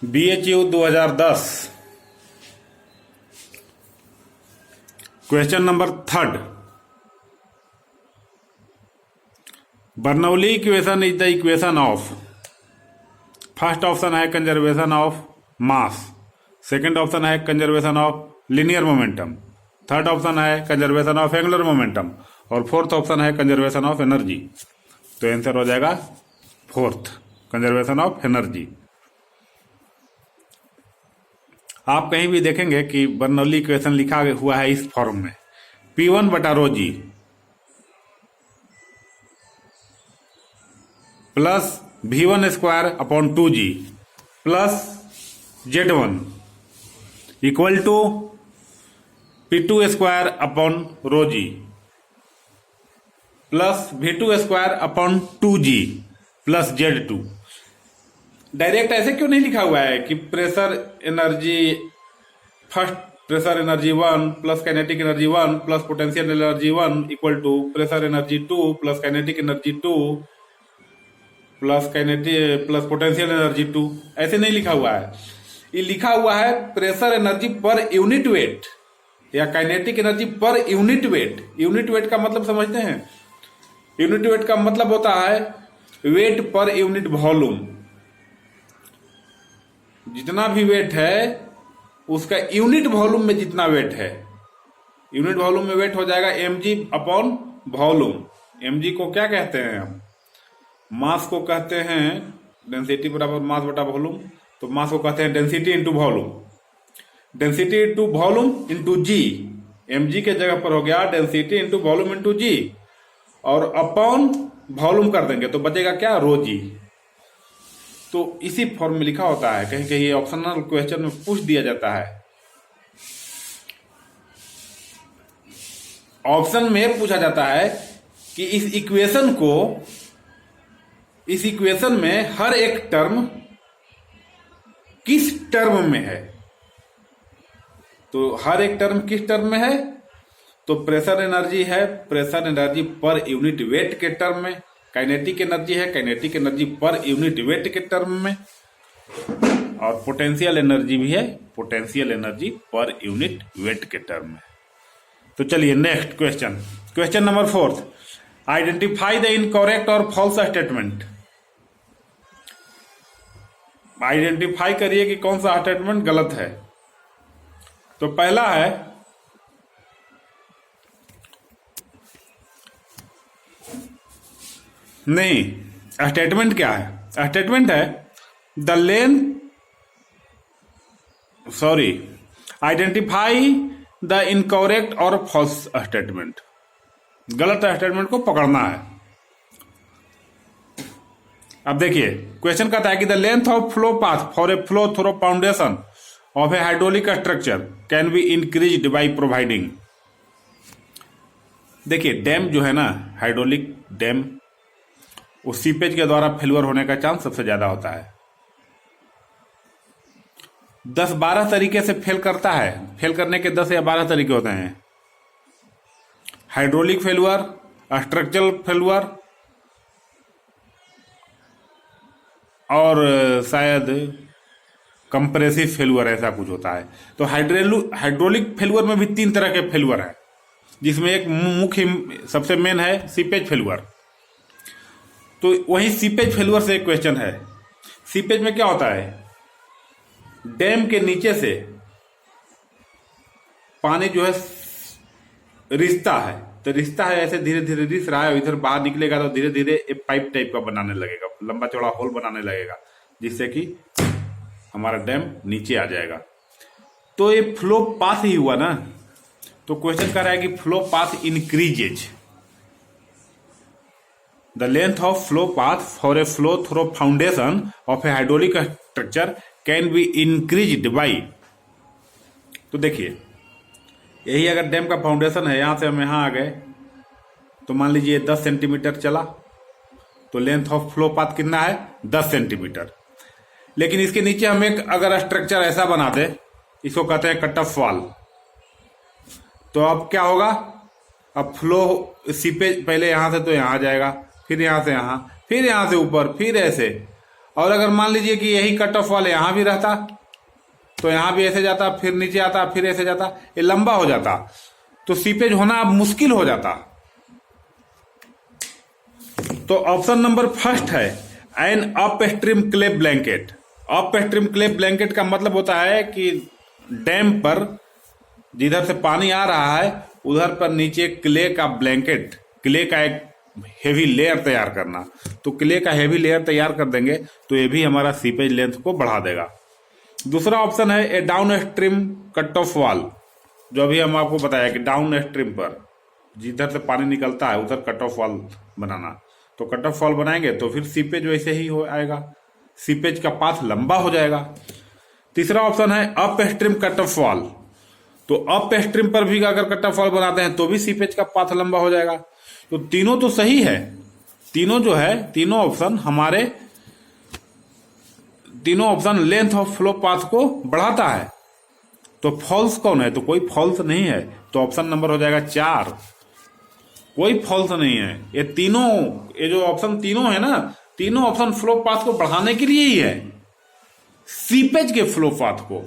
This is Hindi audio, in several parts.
BHU 2010 question number 3। Bernoulli equation is the equation of, first option है conservation of mass, second option है conservation of linear momentum, third option है कंजर्वेशन ऑफ एंगुलर मोमेंटम और फोर्थ ऑप्शन है कंजर्वेशन ऑफ एनर्जी। तो आंसर हो जाएगा फोर्थ, कंजर्वेशन ऑफ एनर्जी। आप कहीं भी देखेंगे कि बर्नौली इक्वेशन लिखा हुआ है इस फॉर्म में, P1 बटा rho G plus V1 square upon 2G plus Z1 equal to P2 square upon rho G plus V2 square upon 2G plus Z2। Direct ऐसे क्यों नहीं लिखा हुआ है कि pressure energy first, pressure energy 1 plus kinetic energy 1 plus potential energy 1 equal to pressure energy 2 plus kinetic energy 2 plus potential energy 2। ऐसे नहीं लिखा हुआ है, ये लिखा हुआ है pressure energy per unit weight या kinetic energy per unit weight. Unit weight का मतलब समझते हैं? यूनिट वेट का मतलब होता है वेट पर यूनिट वॉल्यूम। जितना भी वेट है उसका यूनिट वॉल्यूम में जितना वेट है, यूनिट वॉल्यूम में वेट हो जाएगा mg अपॉन वॉल्यूम। mg को क्या कहते हैं हम? मास को कहते हैं डेंसिटी बराबर मास बटा वॉल्यूम। तो मास को कहते हैं density into volume, density into volume into G. mg के जगह पर हो गया density into volume into G और अपॉन वॉल्यूम कर देंगे तो बचेगा क्या? रो जी। तो इसी फॉर्म में लिखा होता है, कहीं कहीं ऑप्शनल क्वेश्चन में पूछ दिया जाता है। ऑप्शन में पूछा जाता है कि इस इक्वेशन में हर एक टर्म किस टर्म में है। तो हर एक टर्म किस टर्म में है? तो प्रेशर एनर्जी है, pressure energy per unit wait के टर्म में। काइनेटिक एनर्जी है, kinetic energy per unit wait के टर्म में। और पोटेंशियल एनर्जी भी है, potential energy per unit wait के टर्म में। तो चलिए next question, question number 4। Identify the incorrect और फॉल्स स्टेटमेंट। आइडेंटिफाई करिए कि कौन सा स्टेटमेंट गलत है। तो पहला है नहीं, स्टेटमेंट क्या है? स्टेटमेंट है the length, sorry, identify the incorrect और फॉल्स स्टेटमेंट। गलत स्टेटमेंट को पकड़ना है। अब देखिए क्वेश्चन कहता है कि the length of flow path for a flow through foundation of A hydraulic structure can be increased by providing. देखिए डैम जो है ना, हाइड्रोलिक डैम, उस सीपेज के द्वारा फेल्यूर होने का चांस सबसे ज्यादा होता है। 10-12 तरीके से फेल करता है। फेल करने के 10 या 12 तरीके होते हैं। हाइड्रोलिक फेल्यूर, स्ट्रक्चरल फेल्यूर और शायद कंप्रेसिव फेल्यूर, ऐसा कुछ होता है। तो हाइड्रोलिक फेल्यूर में भी 3 तरह के फेल्यूर है, जिसमें एक मुख्य सबसे मेन है सीपेज फेल्यूर। तो वही सीपेज फेल्यूर से एक क्वेश्चन है। सीपेज में क्या होता है? डैम के नीचे से पानी जो है रिसता है, तो रिसता है ऐसे धीरे धीरे रिस रहा है, इधर बाहर निकलेगा तो धीरे धीरे एक पाइप टाइप का बनाने लगेगा, लंबा चौड़ा होल बनाने लगेगा, जिससे कि हमारा डैम नीचे आ जाएगा। तो ये फ्लो पाथ ही हुआ ना। तो क्वेश्चन कह रहा है कि flow path increases the length of flow path for a flow through foundation of A hydraulic structure can be increased by. तो देखिए यही अगर डैम का फाउंडेशन है, यहां से हम यहां आ गए तो मान लीजिए 10 सेंटीमीटर चला, तो लेंथ ऑफ फ्लो पाथ कितना है? 10 सेंटीमीटर। लेकिन इसके नीचे हम एक अगर स्ट्रक्चर ऐसा बना दे, इसको कहते हैं कट ऑफ वॉल, तो अब क्या होगा? अब फ्लो सीपेज पहले यहां से तो यहां आ जाएगा, फिर यहां से यहां, फिर यहां से ऊपर, फिर ऐसे, और अगर मान लीजिए कि यही कट ऑफ वाले यहां भी रहता तो यहां भी ऐसे जाता, फिर नीचे आता, फिर ऐसे जाता, ये लंबा हो जाता, तो सीपेज होना अब मुश्किल हो जाता। तो ऑप्शन नंबर फर्स्ट है an upstream clay blanket. Upstream clay blanket का मतलब होता है कि डैम पर जिधर से पानी आ रहा है उधर पर नीचे क्ले का ब्लैंकेट, क्ले का एक हेवी लेयर तैयार करना। तो क्ले का हेवी लेयर तैयार कर देंगे तो ये भी हमारा सीपेज लेंथ को बढ़ा देगा। दूसरा ऑप्शन है a downstream cutoff wall, जो अभी हम आपको बताया कि डाउन स्ट्रीम पर जिधर से पानी निकलता है उधर कट ऑफ वॉल बनाना। तो कट ऑफ वॉल बनाएंगे तो फिर सीपेज वैसे ही हो आएगा, सीपेज का पाथ लंबा हो जाएगा। तीसरा ऑप्शन है up stream cutoff wall. तो अप स्ट्रीम पर भी अगर कट ऑफ वॉल बनाते हैं तो भी सीपेज का पाथ लंबा हो जाएगा। तो तीनों तो सही है, तीनों जो है तीनों ऑप्शन हमारे तीनों option length of flow path को बढ़ाता है। तो फॉल्स कौन है? तो कोई फॉल्स नहीं है। तो ऑप्शन नंबर हो जाएगा 4, कोई फॉल्स नहीं है। ये तीनों, ये जो ऑप्शन तीनों है ना, तीनों ऑप्शन फ्लो पाथ को बढ़ाने के लिए ही है, सीपेज के फ्लो पाथ को।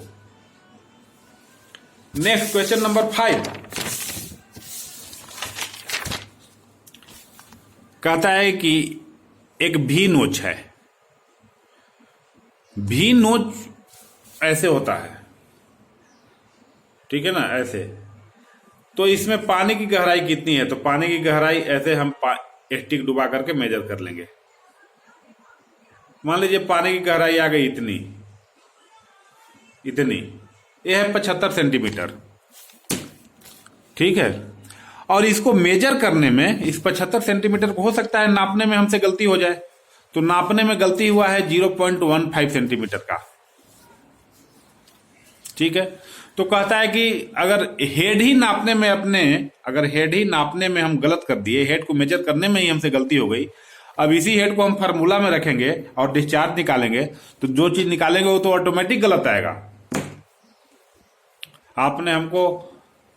नेक्स्ट क्वेश्चन नंबर 5 कहता है कि एक भी नोच है। भी नोच ऐसे होता है, ठीक है ना, ऐसे। तो इसमें पानी की गहराई कितनी है? तो पानी की गहराई ऐसे हम स्टिक डुबा करके मेजर कर लेंगे। मान लीजिए पानी की गहराई आ गई इतनी, इतनी, यह है 75 सेंटीमीटर, ठीक है। और इसको मेजर करने में, इस 75 सेंटीमीटर को हो सकता है नापने में हमसे गलती हो जाए, तो नापने में गलती हुआ है 0.15 सेंटीमीटर का, ठीक है। तो कहता है कि अगर हेड ही नापने में हम गलत कर दिए, हेड को मेजर करने में ही हमसे गलती हो गई, अब इसी हेड को हम फार्मूला में रखेंगे और डिस्चार्ज निकालेंगे, तो जो चीज निकालेंगे वो तो ऑटोमेटिक गलत आएगा। आपने हमको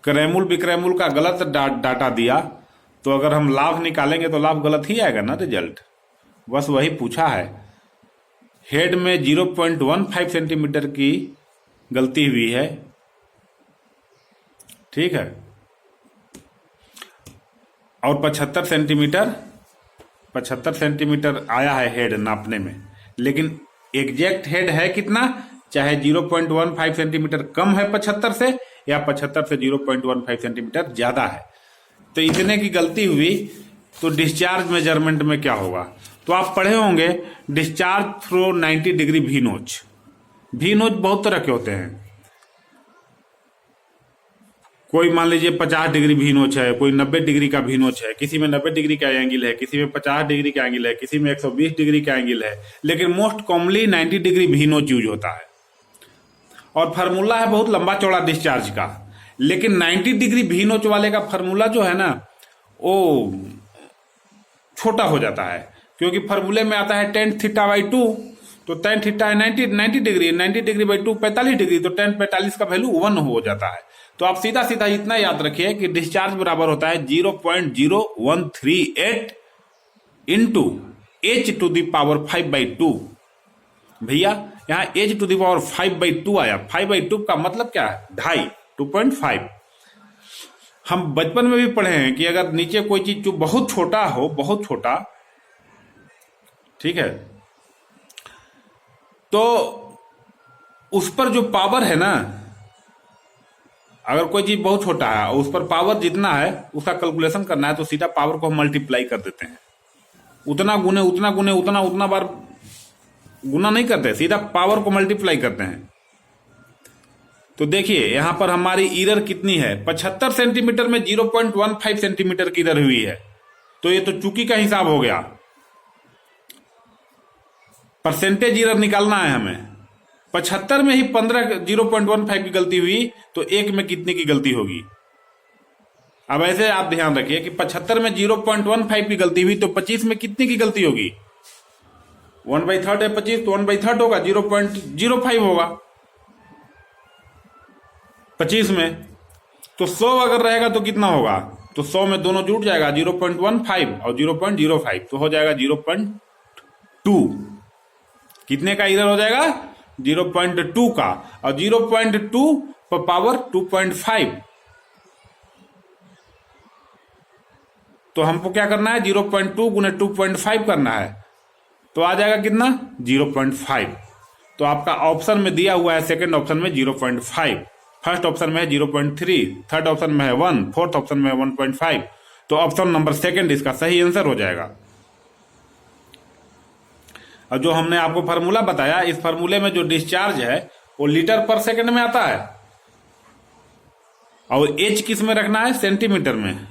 क्रैमुल विक्रैमुल का गलत डाटा दिया, तो अगर हम लाभ निकालेंगे तो लाभ गलत ही आएगा ना रिजल्ट। बस वही पूछा है, हेड में 0.15 सेंटीमीटर की गलती हुई है, ठीक है, और 75 सेंटीमीटर आया है हेड नापने में, लेकिन एग्जैक्ट हेड है कितना, चाहे 0.15 सेंटीमीटर कम है 75 से, या 75 से 0.15 सेंटीमीटर ज्यादा है, तो इतने की गलती हुई। तो डिस्चार्ज मेजरमेंट में क्या होगा? तो आप पढ़े होंगे डिस्चार्ज थ्रू 90 डिग्री भी नोच। भी नोच बहुत तरह के होते हैं, कोई मान लीजिए 50 डिग्री भी नोच है, कोई 90 डिग्री का भी नोच है, किसी में 90 डिग्री का एंगल है, किसी में 50 डिग्री का एंगल है, किसी में 120 डिग्री का एंगल है, लेकिन मोस्ट कॉमनली 90 डिग्री भी नोच यूज होता है। और फार्मूला है बहुत लंबा चौड़ा डिस्चार्ज का, लेकिन 90 डिग्री भी नोच वाले का फार्मूला जो है ना वो छोटा हो जाता है, क्योंकि फार्मूले में आता है tan θ/2, तो tan θ है 90 डिग्री, 90 डिग्री बाई 2 45 डिग्री, तो tan 45 का वैल्यू 1 हो जाता है। तो आप सीधा सीधा इतना याद रखिए कि डिस्चार्ज बराबर होता है 0.0138 इंटू h⁵ भैया यहां h⁵ आया, 5/2 का मतलब क्या है? 2.5, 2.5। हम बचपन में भी पढ़े हैं कि अगर नीचे कोई चीज जो बहुत छोटा हो, बहुत छोटा, ठीक है, तो उस पर जो पावर है ना, अगर कोई चीज बहुत छोटा है और उस पर पावर जितना है उसका कैलकुलेशन करना है, तो सीधा पावर को हम मल्टीप्लाई कर देते हैं, उतना गुने उतना गुने उतना बार गुना नहीं करते, सीधा पावर को मल्टीप्लाई करते हैं। तो देखिए यहां पर हमारी एरर कितनी है, 75 सेंटीमीटर में 0.15 सेंटीमीटर की एरर हुई है, तो ये तो चूकी का हिसाब हो गया। परसेंटेज एरर निकालना है हमें, 75 में ही 0.15 की गलती हुई, तो एक में कितने की गलती होगी? अब ऐसे आप ध्यान रखिए कि 75 में 0.15 की गलती हुई, तो 25 में कितने की गलती होगी? 1/3 है 25, तो 1/3 होगा, 0.05 होगा 25 में। तो 100 अगर रहेगा तो कितना होगा? तो 100 में दोनों जुड़ जाएगा, 0.15 और 0.05, तो हो जाएगा 0.2। कितने का एरर हो जाएगा? 0.2 का, और 0.2 पर पावर 2.5, तो हमको क्या करना है? 0.2 गुने 2.5 करना है, तो आ जाएगा कितना? 0.5। तो आपका ऑप्शन में दिया हुआ है, सेकंड ऑप्शन में 0.5, फर्स्ट ऑप्शन में है 0.3, थर्ड ऑप्शन में है 1, फोर्थ ऑप्शन में है 1.5, तो ऑप्शन नंबर सेकंड इसका सही आंसर हो जाएगा। और जो हमने आपको फार्मूला बताया, इस फार्मूले में जो डिस्चार्ज है वो लीटर पर सेकंड में आता है, और एच किस में रखना है? सेंटीमीटर में।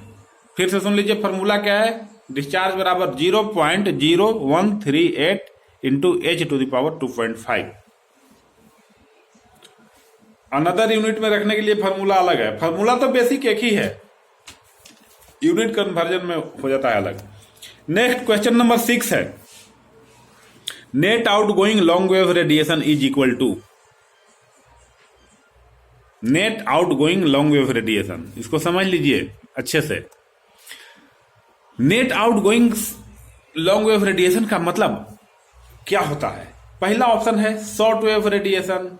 फिर से सुन लीजिए, फार्मूला क्या है? डिस्चार्ज बराबर 0.0138 into H two the power 2.5। Another unit में रखने के लिए फार्मूला अलग है। फार्मूला तो बेसिक एक ही है, यूनिट कन्वर्जन में हो जाता है अलग। नेक्स्ट क्वेश्चन नंबर 6 है, net outgoing long wave radiation is equal to, net outgoing long wave radiation, इसको समझ लीजिए अच्छे से। Net outgoing long wave radiation का मतलब क्या होता है? पहला ऑप्शन है short wave radiation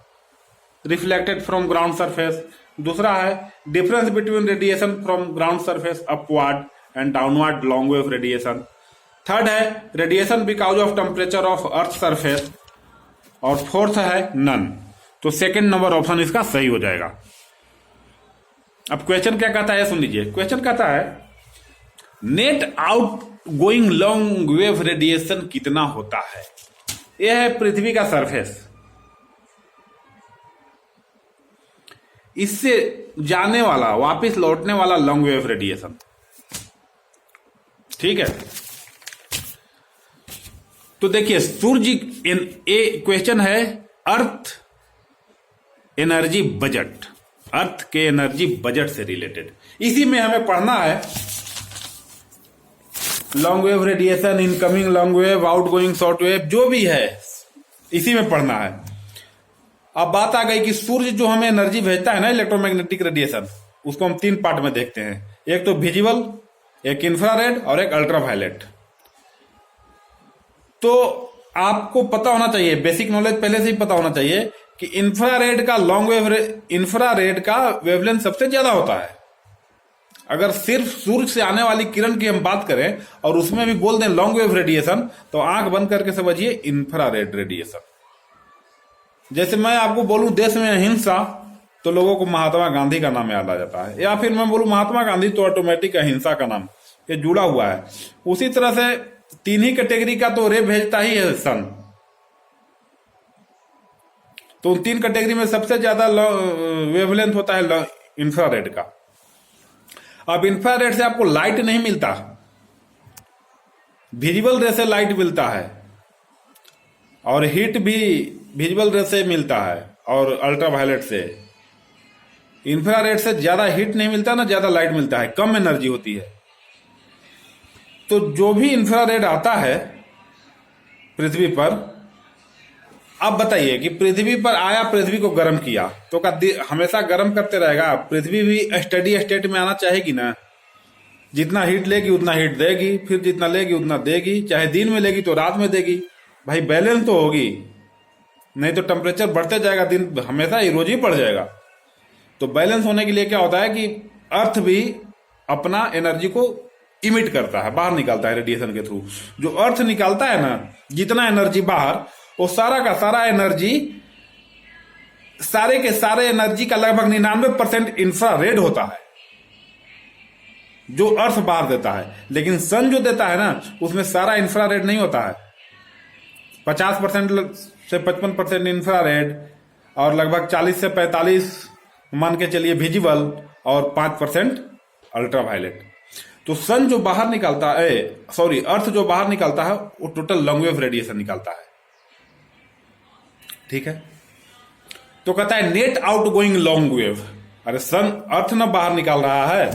reflected from ground surface, दूसरा है difference between radiation from ground surface upward and downward long wave radiation, third है radiation because of temperature of earth surface, और फोर्थ है नन। तो सेकंड नंबर ऑप्शन इसका सही हो जाएगा। अब क्वेश्चन क्या कहता है सुन लीजिए। क्वेश्चन कहता है net outgoing long wave radiation कितना होता है? यह है पृथ्वी का सरफेस, इससे जाने वाला वापस लौटने वाला लॉन्ग वेव रेडिएशन, ठीक है। तो देखिए सूर्य क्वेश्चन है अर्थ एनर्जी बजट, अर्थ के एनर्जी बजट से रिलेटेड, इसी में हमें पढ़ना है long wave radiation, incoming long wave, outgoing short wave, जो भी है इसी में पढ़ना है। अब बात आ गई कि सूर्य जो हमें एनर्जी भेजता है ना, इलेक्ट्रोमैग्नेटिक रेडिएशन, उसको हम 3 पार्ट में देखते हैं, एक तो विजिबल, एक इंफ्रारेड और एक अल्ट्रावायलेट। तो आपको पता होना चाहिए, बेसिक नॉलेज पहले से ही पता होना चाहिए कि इंफ्रारेड का इंफ्रारेड का वेवलेंथ सबसे ज्यादा होता है। अगर सिर्फ सूर्य से आने वाली किरण की हम बात करें और उसमें भी बोल दें लॉन्ग वेव रेडिएशन, तो आंख बंद करके समझिए इंफ्रारेड रेडिएशन। जैसे मैं आपको बोलूं देश में अहिंसा, तो लोगों को महात्मा गांधी का नाम याद आ जाता है, या फिर मैं बोलूं महात्मा गांधी तो ऑटोमेटिक अहिंसा का नाम ये जुड़ा हुआ है। उसी तरह से 3 ही कैटेगरी का तो रे भेजता ही है सन, तो उन 3 कैटेगरी में सबसे ज्यादा वेवलेंथ होता है इंफ्रारेड का। अब इंफ्रारेड से आपको लाइट नहीं मिलता, विजिबल रे से लाइट मिलता है, और हीट भी विजिबल रे से मिलता है, और अल्ट्रावायलेट से। इंफ्रारेड से ज्यादा हीट नहीं मिलता ना ज्यादा लाइट मिलता है, कम एनर्जी होती है। तो जो भी इंफ्रारेड आता है पृथ्वी पर, अब बताइए कि पृथ्वी पर आया, पृथ्वी को गर्म किया, तो हमेशा गर्म करते रहेगा? पृथ्वी भी स्टडी स्टेट में आना चाहेगी ना, जितना हीट लेगी उतना हीट देगी, फिर जितना लेगी उतना देगी, चाहे दिन में लेगी तो रात में देगी, भाई बैलेंस तो होगी, नहीं तो टेम्परेचर बढ़ते जाएगा, दिन हमेशा ही रोज ही बढ़ जाएगा। तो बैलेंस होने के लिए क्या होता है कि अर्थ भी अपना एनर्जी को इमिट करता है, बाहर निकालता है रेडिएशन के थ्रू। जो अर्थ निकालता है ना जितना एनर्जी बाहर, वो सारा का सारा एनर्जी, सारे के सारे एनर्जी का लगभग 99% इंफ्रारेड होता है जो अर्थ बाहर देता है। लेकिन सन जो देता है ना उसमें सारा इंफ्रारेड नहीं होता है, 50% से 55% इंफ्रारेड, और लगभग 40 से 45 मान के चलिए विजिबल, और 5% अल्ट्रावायलेट। तो सन जो बाहर निकालता है, सॉरी अर्थ जो बाहर निकालता है, वो टोटल लॉन्ग वेव रेडिएशन निकालता है, ठीक है। तो कहता है net outgoing long wave, अरे सन अर्थ ना बाहर निकाल रहा है,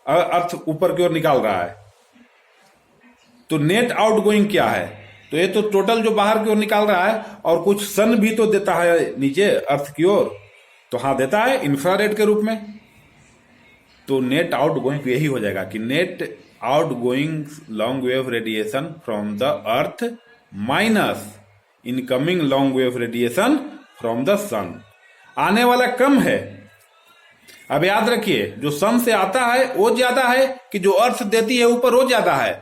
अर्थ ऊपर की ओर निकाल रहा है, तो नेट आउट गोइंग क्या है? तो ये तो टोटल जो बाहर की ओर निकाल रहा है, और कुछ सन भी तो देता है नीचे अर्थ की ओर, तो हाँ देता है इंफ्रारेड के रूप में। तो नेट आउट गोइंग यही हो जाएगा कि net outgoing long wave radiation from the earth minus incoming long wave radiation from the sun. आने वाला कम है। अब याद रखिए, जो सन से आता है वो ज्यादा है कि जो अर्थ देती है ऊपर वो ज्यादा है।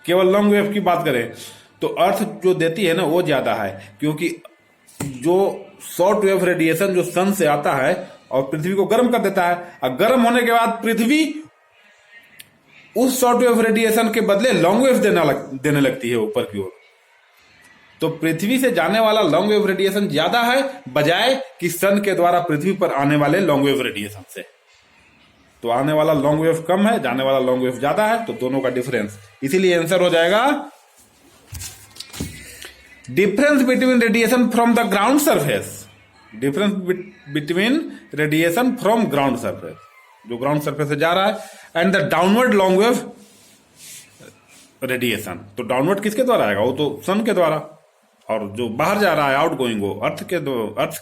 केवल लॉन्ग वेव की बात करें तो अर्थ जो देती है ना वो ज्यादा है, क्योंकि जो शॉर्ट वेव रेडिएशन जो सन से आता है और पृथ्वी को गर्म कर देता है, और गर्म होने के बाद पृथ्वी उस शॉर्ट वेव रेडिएशन के बदले लॉन्ग वेव देने लगती है ऊपर की ओर। तो पृथ्वी से जाने वाला लॉन्ग वेव रेडिएशन ज्यादा है बजाय कि सन के द्वारा पृथ्वी पर आने वाले लॉन्ग वेव रेडिएशन से। तो आने वाला लॉन्ग वेव कम है, जाने वाला लॉन्ग वेव ज्यादा है, तो दोनों का डिफरेंस। इसीलिए आंसर हो जाएगा difference between radiation from the ground surface. Difference between radiation from ground surface, जो ग्राउंड सरफेस से जा रहा है, and the downward long wave radiation. तो डाउनवर्ड किसके द्वारा आएगा? वो तो सन के द्वारा, और जो बाहर जा रहा है आउट गोइंग वो अर्थ के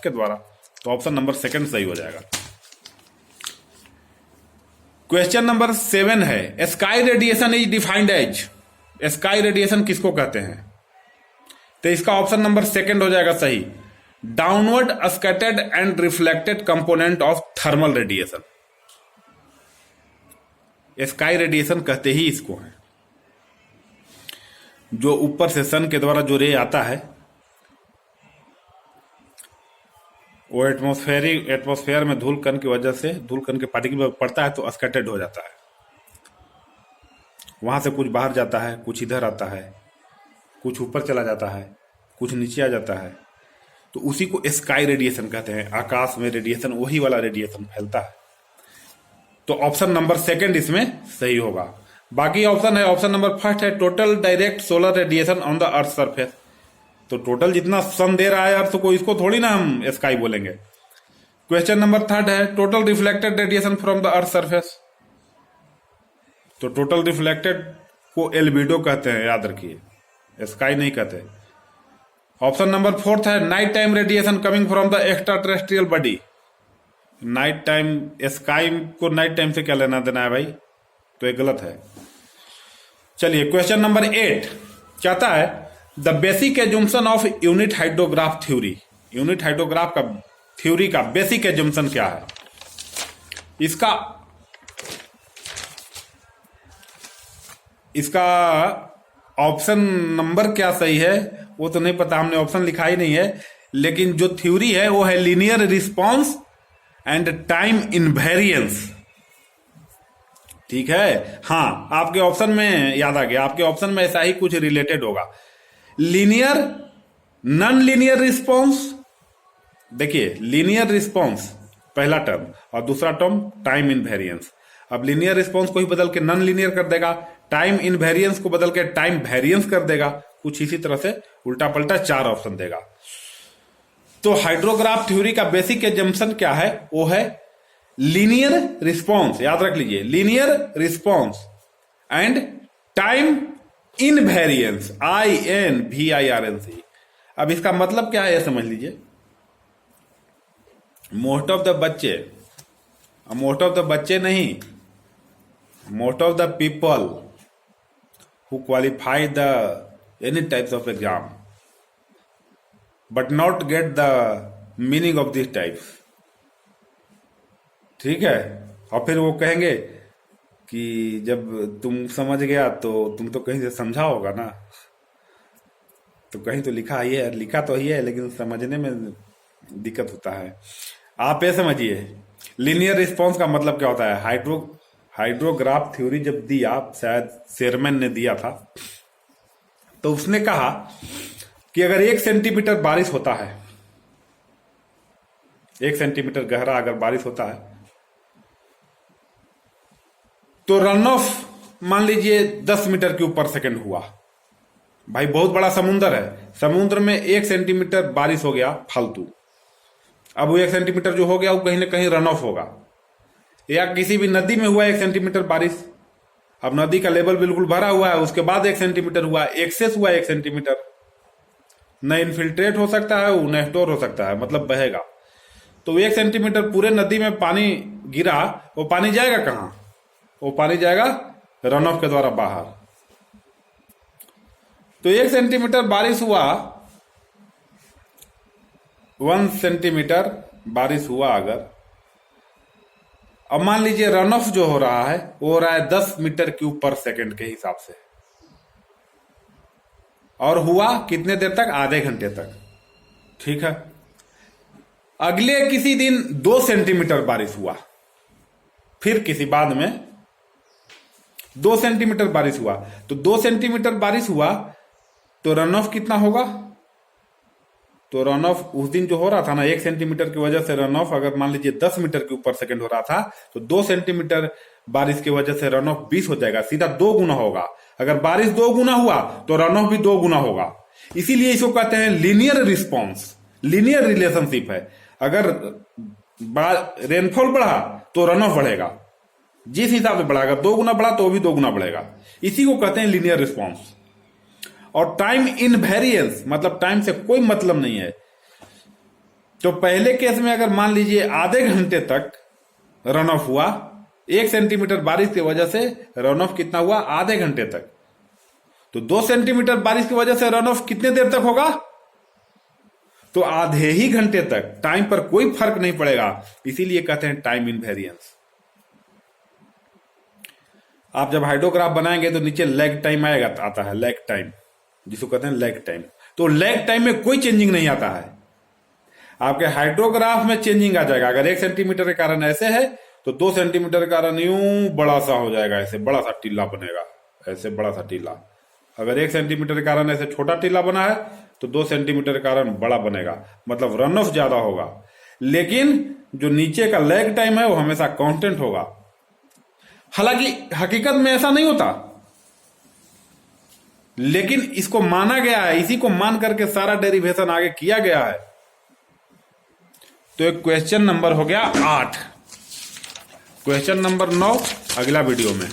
द्वारा। तो ऑप्शन नंबर सेकंड सही हो जाएगा। क्वेश्चन नंबर 7 है, sky radiation is defined as. Sky radiation किसको कहते हैं? तो इसका ऑप्शन नंबर सेकंड हो जाएगा सही, downward scattered and reflected component of thermal radiation. Sky radiation कहते ही इसको है, जो ऊपर से सन के द्वारा जो रे आता है वो एटमॉस्फेयर में धूल कण की वजह से, धूल कण के पार्टिकल में पड़ता है तो स्कैटर्ड हो जाता है। वहां से कुछ बाहर जाता है, कुछ इधर आता है, कुछ ऊपर चला जाता है, कुछ नीचे आ जाता है। तो उसी को स्काई रेडिएशन कहते हैं। आकाश में रेडिएशन, वही वाला रेडिएशन फैलता है। तो ऑप्शन नंबर सेकंड इसमें सही होगा। बाकी ऑप्शन है, ऑप्शन नंबर फर्स्ट है total direct solar radiation on the earth surface. तो टोटल जितना सन दे रहा है अर्थ को, इसको थोड़ी ना हम स्काई बोलेंगे। क्वेश्चन नंबर थर्ड है total reflected radiation from the earth surface. तो टोटल रिफ्लेक्टेड को एल्बिडो कहते हैं, याद रखिए, स्काई नहीं कहते। ऑप्शन नंबर फोर्थ है night time radiation coming from the extra terrestrial body. Night time, sky को नाइट टाइम से क्या लेना देना है भाई? तो ये गलत है। चलिए क्वेश्चन नंबर 8 कहता है the basic assumption of unit hydrograph theory. Unit hydrograph का थ्योरी का बेसिक एजम्पशन क्या है? इसका ऑप्शन नंबर क्या सही है वो तो नहीं पता, हमने ऑप्शन लिखा ही नहीं है। लेकिन जो थ्योरी है वो है linear response and time invariance. ठीक है, हाँ, आपके ऑप्शन में याद आ गया, आपके ऑप्शन में ऐसा ही कुछ रिलेटेड होगा। Linear, non linear response. देखिए, लीनियर रिस्पॉन्स पहला टर्म और दूसरा टर्म टाइम इनवेरियंस। अब लीनियर रिस्पॉन्स को ही बदल के नॉन लीनियर कर देगा, टाइम इनवेरियंस को बदल के टाइम वेरियंस कर देगा, कुछ इसी तरह से उल्टा पलटा 4 ऑप्शन देगा। तो हाइड्रोग्राफ थ्योरी का बेसिक एजम्पशन क्या है? वो है लीनियर रिस्पॉन्स। याद रख लीजिए, linear response and time invariance, INVIRNC। अब इसका मतलब क्या है यह समझ लीजिए। मोस्ट ऑफ द बच्चे नहीं, most of the people who qualify the any types of exam but not get the meaning of this types. ठीक है, और फिर वो कहेंगे कि जब तुम समझ गया तो तुम तो कहीं से समझा होगा ना, तो कहीं तो लिखा ही है, लिखा तो ही है लेकिन समझने में दिक्कत होता है। आप ये समझिए, लीनियर रिस्पॉन्स का मतलब क्या होता है? हाइड्रोग्राफ थ्योरी जब दिया, शायद शेरमैन ने दिया था, तो उसने कहा कि अगर 1 सेंटीमीटर बारिश होता है, 1 सेंटीमीटर गहरा अगर बारिश होता है, तो रन ऑफ मान लीजिए 10 मीटर क्यूब पर सेकंड हुआ। भाई बहुत बड़ा समुद्र है, समुद्र में 1 सेंटीमीटर बारिश हो गया फालतू। अब वो 1 सेंटीमीटर जो हो गया वो कहीं ना कहीं रन ऑफ होगा। या किसी भी नदी में हुआ 1 सेंटीमीटर बारिश, अब नदी का लेवल बिल्कुल भरा हुआ है, उसके बाद 1 सेंटीमीटर हुआ, एक्सेस हुआ 1 सेंटीमीटर, न इन्फिल्ट्रेट हो सकता है, न स्टोर हो सकता है, मतलब बहेगा। तो 1 सेंटीमीटर पूरे नदी में पानी गिरा, वो पानी जाएगा कहां? वो पानी जाएगा रन ऑफ के द्वारा बाहर। तो 1 सेंटीमीटर बारिश हुआ, 1 सेंटीमीटर बारिश हुआ अगर, अब मान लीजिए रन ऑफ जो हो रहा है वो हो रहा है 10 मीटर क्यूब पर सेकंड के हिसाब से, और हुआ कितने देर तक? आधे घंटे तक। ठीक है। अगले किसी दिन 2 सेंटीमीटर बारिश हुआ, फिर किसी बाद में 2 सेंटीमीटर बारिश हुआ, तो 2 सेंटीमीटर बारिश हुआ तो रन ऑफ कितना होगा? तो रन ऑफ उस दिन जो हो रहा था ना 1 सेंटीमीटर की वजह से रन ऑफ अगर मान लीजिए 10 मीटर क्यूब पर सेकंड हो रहा था, तो 2 सेंटीमीटर बारिश की वजह से रन ऑफ 20 हो जाएगा, सीधा 2 गुना होगा। अगर बारिश 2 गुना हुआ तो रन ऑफ भी 2 गुना होगा। इसीलिए इसको कहते हैं लीनियर रिस्पॉन्स, लीनियर रिलेशनशिप है। अगर रेनफॉल बढ़ा तो रन ऑफ बढ़ेगा, जिस हिसाब से बढ़ाएगा, 2 गुना बढ़ा तो भी 2 गुना बढ़ेगा। इसी को कहते हैं लीनियर रिस्पॉन्स। और टाइम इनवेरिएंस मतलब टाइम से कोई मतलब नहीं है। तो पहले केस में अगर मान लीजिए आधे घंटे तक रन ऑफ हुआ, 1 सेंटीमीटर बारिश की वजह से रन ऑफ कितना हुआ? आधे घंटे तक। तो 2 सेंटीमीटर बारिश की वजह से रन ऑफ कितने देर तक होगा? तो आधे ही घंटे तक। टाइम पर कोई फर्क नहीं पड़ेगा, इसीलिए कहते हैं टाइम इनवेरिएंस। आप जब हाइड्रोग्राफ बनाएंगे तो नीचे लैग टाइम आएगा, आता है लैग टाइम, जिसको कहते हैं लैग टाइम। तो लैग टाइम में कोई चेंजिंग नहीं आता है, आपके हाइड्रोग्राफ में चेंजिंग आ जाएगा। अगर 1 सेंटीमीटर के कारण ऐसे है तो 2 सेंटीमीटर के कारण यूं बड़ा सा हो जाएगा, ऐसे बड़ा सा टीला बनेगा, ऐसे बड़ा सा टीला। अगर 1 सेंटीमीटर के कारण ऐसे छोटा टीला बना है तो 2 सेंटीमीटर के कारण बड़ा बनेगा, मतलब रन ऑफ ज्यादा होगा। लेकिन जो नीचे का लैग टाइम है वो हमेशा कांस्टेंट होगा। हालांकि हकीकत में ऐसा नहीं होता, लेकिन इसको माना गया है, इसी को मान करके सारा डेरिवेशन आगे किया गया है। तो एक क्वेश्चन नंबर हो गया 8। क्वेश्चन नंबर 9 अगला वीडियो में।